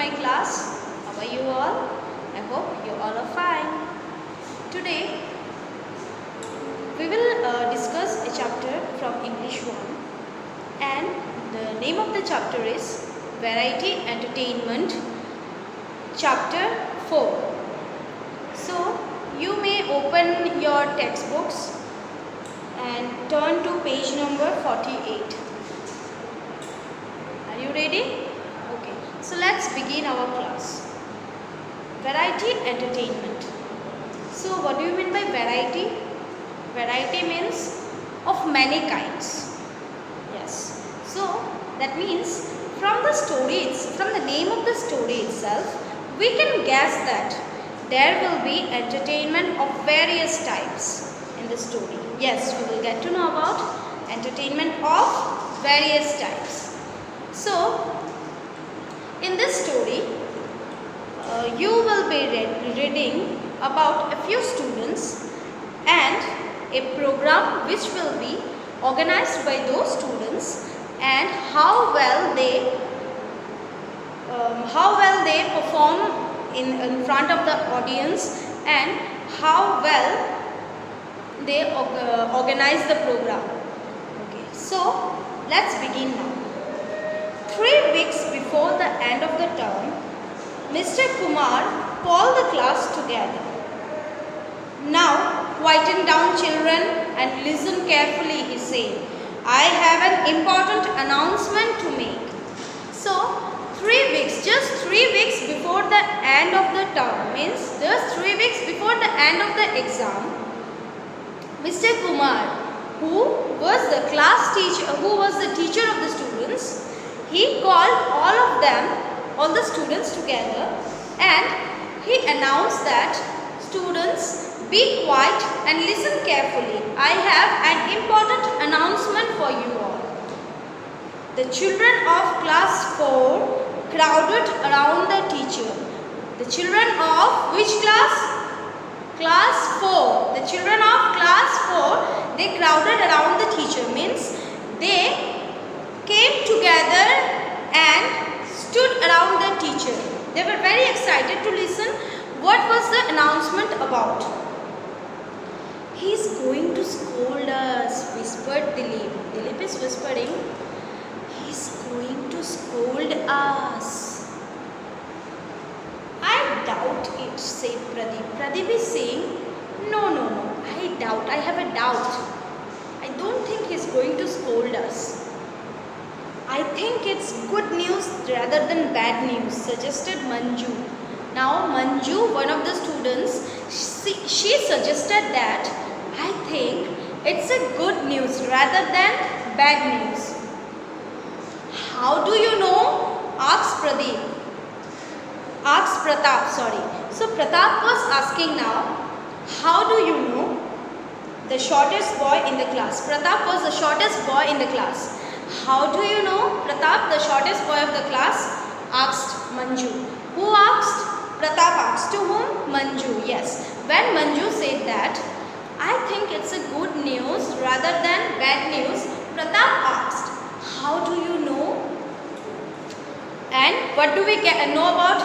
my class. How are you all? I hope you all are fine. Today we will discuss a chapter from English 1, and the name of the chapter is Variety Entertainment, chapter 4. So you may open your textbooks and turn to page number 48. Are you ready? Okay. So let's begin our class. Variety entertainment. So what do you mean by variety? Variety means of many kinds. Yes. So that means from the name of the story itself, we can guess that there will be entertainment of various types in the story. Yes, we will get to know about entertainment of various types. So in this story, you will be reading about a few students and a program which will be organized by those students, and how well they perform in front of the audience, and how well they organize the program. Okay, so let's begin now. 3 weeks before the end of the term, Mr. Kumar called the class together. "Now, quieten down, children, and listen carefully," he said. "I have an important announcement to make." So, 3 weeks, just 3 weeks before the end of the term, means just 3 weeks before the end of the exam, Mr. Kumar, who was the teacher of the students, he called all the students together, and he announced that, "Students, be quiet and listen carefully. I have an important announcement for you all." The children of class 4 crowded around the teacher. The children of which class? Class 4. The children of class 4, they crowded around the teacher, means they came together and stood around the teacher. They were very excited to listen what was the announcement about. "He's going to scold us," whispered Dilip. Dilip is whispering, "He's going to scold us." "I doubt it," said Pradeep. Pradeep is saying, No, I have a doubt. I don't think he's going to scold us. "I think it's good news rather than bad news," suggested Manju. Now Manju, one of the students, she suggested that, "I think it's a good news rather than bad news." "How do you know?" asked Pratap. So Pratap was asking now, "How do you know?" The shortest boy in the class. Pratap was the shortest boy in the class. "How do you know?" Pratap, the shortest boy of the class, asked Manju. Who asked? Pratap asked. To whom? Manju. Yes. When Manju said that, "I think it's a good news rather than bad news," Pratap asked, "How do you know?" And what do we know about?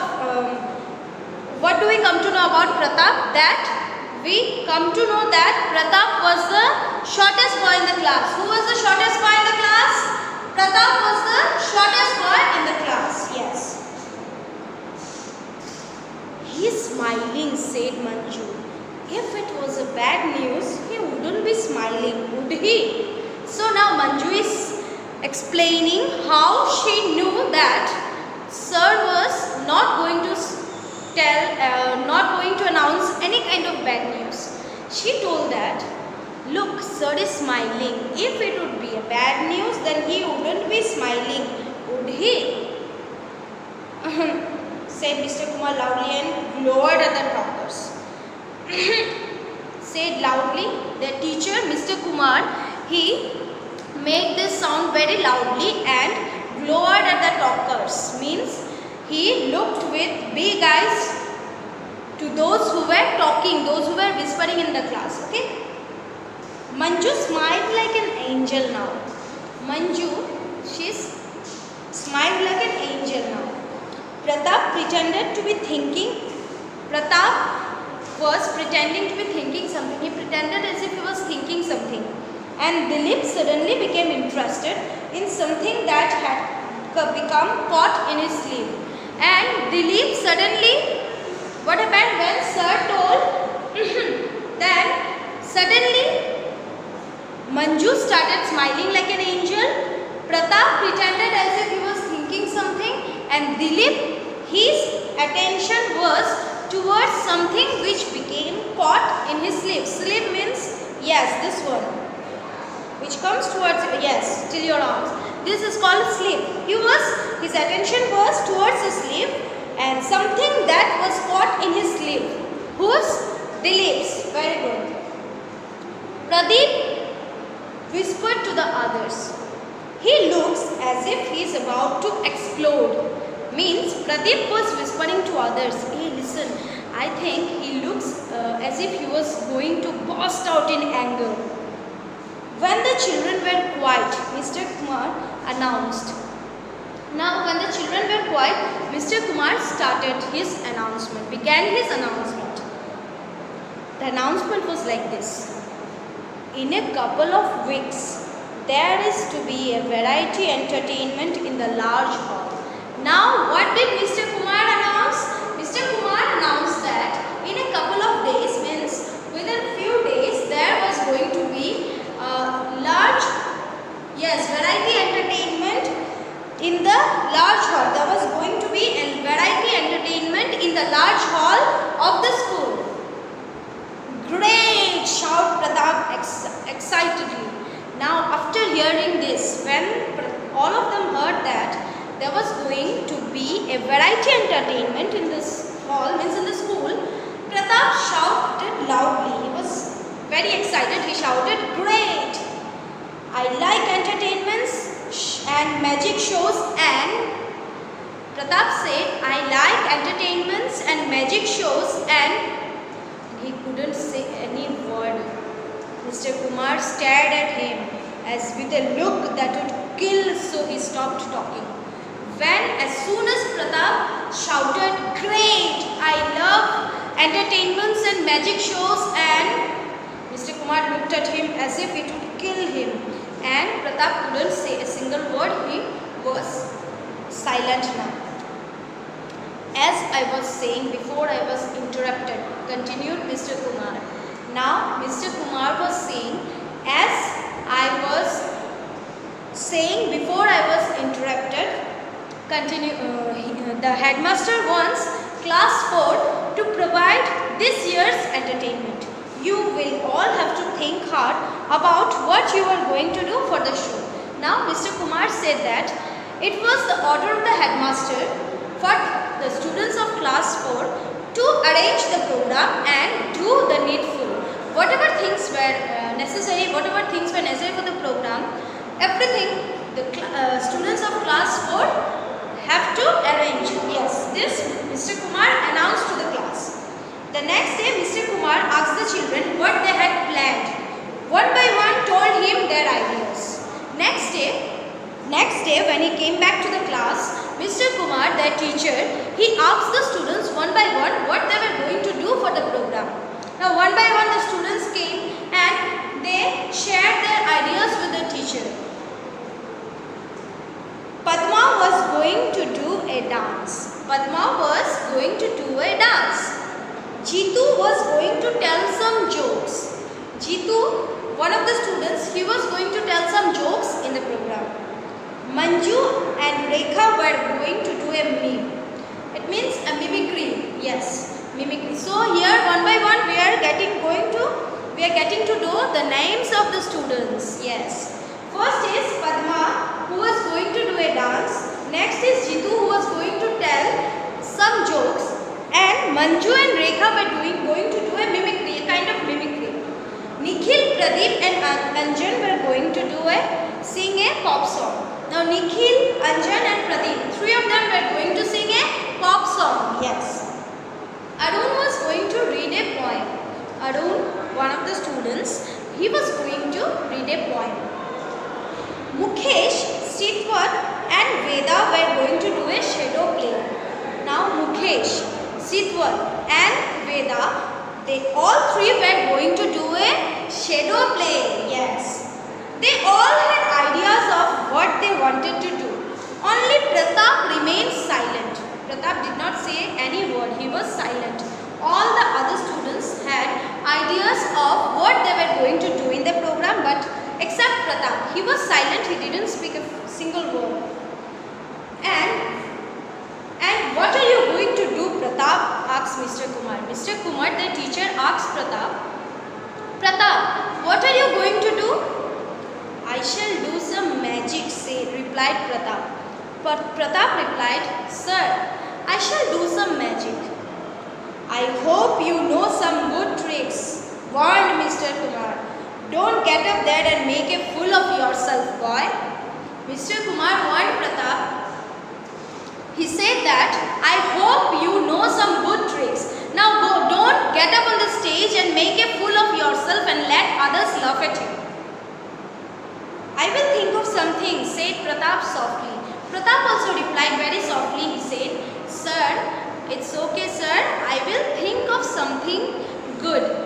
What do we come to know about Pratap? That we come to know that Pratap was the shortest boy in the class. Who was the shortest boy in the class? Pratap was the shortest boy in the class. Yes. "He's smiling," said Manju. "If it was a bad news, he wouldn't be smiling, would he?" So now Manju is explaining how she knew that Sir was not going to announce any kind of bad news. She told that, "Look, Sir is smiling. If it would be a bad news, then he wouldn't be smiling, would he?" said Mr. Kumar loudly and glowered at the talkers. Said loudly, the teacher, Mr. Kumar, he made this sound very loudly and glowered at the talkers. Means he looked with big eyes to those who were talking, those who were whispering in the class. Okay. Manju smiled like an angel now. Manju, she's smiled like an angel now. Pratap pretended to be thinking. Pratap was pretending to be thinking something. He pretended as if he was thinking something. And Dilip suddenly became interested in something that had become caught in his sleeve. And Dilip suddenly, what happened when sir told, then suddenly Manju started smiling like an angel. Pratap pretended as if he was thinking something, and Dilip, his attention was towards something which became caught in his sleeve. Sleeve means, yes, this one, which comes towards, yes, till your arms. This is called sleeve. His attention was towards the sleeve, and something that was caught in his sleeve. Whose? Dilip's. Very good. Pradeep whispered to the others. He looks as if he is about to explode. Means Pradeep was whispering to others. Hey, listen, I think he looks as if he was going to burst out in anger. When the children were quiet, Mr. Kumar announced. Now, when the children were quiet, Mr. Kumar began his announcement. The announcement was like this. In a couple of weeks, there is to be a variety entertainment in the large hall. Now, what did Mr. Kumar announce? Mr. Kumar announced that in a couple of days, means within few days, there was going to be large, yes, variety entertainment in the large hall. There was going to be a variety entertainment in the large hall of the school. Great! Shouted Pratap excitedly. Now, after hearing this, when all of them heard that there was going to be a variety entertainment in this hall, means in the school, Pratap shouted loudly. He was very excited. He shouted, "Great! I like entertainments and magic shows." And Pratap said, "I like entertainments and magic shows," and he couldn't say any word. Mr. Kumar stared at him as with a look that would kill, so he stopped talking. As soon as Pratap shouted, "Great! I love entertainments and magic shows," and Mr. Kumar looked at him as if it would kill him, and Pratap couldn't say a single word. He was silent now. As I was saying before I was interrupted, continued Mr. Kumar. Now Mr. Kumar was saying, as I was saying before I was interrupted, the headmaster wants class 4 to provide this year's entertainment. You will all have to think hard about what you are going to do for the show. Now Mr. Kumar said that it was the order of the headmaster for the students of class 4 to arrange the program and do the needful. Whatever things were necessary for the program, everything the students of class 4 have to arrange. Yes, this Mr. Kumar announced to the class. The next day, Mr. Kumar asked the children what they had planned. One by one told him their ideas. Next day when he came back to the class, Mr. Kumar, their teacher, he asked the students one by one what they were going to do for the program. Now one by one the students came and they shared their ideas with the teacher. Padma was going to do a dance. Jitu was going to tell some jokes. Jitu, one of the students, he was going to tell some jokes in the program. Manju and Rekha were going to do a meme. It means a mimicry. Yes, mimicry. So here one by one we are getting to do the names of the students. Yes. First is Padma, who was going to do a dance. Next is Jitu, who was going to tell some jokes. And Manju and Rekha were going to do a mimicry, a kind of mimicry. Nikhil, Pradeep and Anjan were going to sing a pop song. Now Nikhil, Anjan and Pradeep, three of them were going to sing a pop song. Yes. Arun was going to read a poem. Arun, one of the students, he was going to read a poem. Mukesh, Sitwat and Veda were going to do a shadow play. Ujjwal and Veda, they all three were going to do a shadow play. Yes. They all had ideas of what they wanted to do. Only Pratap remained silent. Pratap did not say any word. He was silent. All the other students had ideas of what they were going to do in the program, but except Pratap, he was silent. He didn't speak a single word. And what are you going to do, Pratap? Asked Mr. Kumar. Mr. Kumar, the teacher, asked Pratap, Pratap, what are you going to do? I shall do some magic, replied Pratap. But Pratap replied, Sir, I shall do some magic. I hope you know some good tricks, warned Mr. Kumar. Don't get up there and make a fool of yourself, boy. Mr. Kumar warned Pratap. He said that, I hope you know some good tricks. Now go, don't get up on the stage and make a fool of yourself and let others laugh at you. I will think of something, said Pratap softly. Pratap also replied very softly. He said, Sir, it's okay, sir. I will think of something good.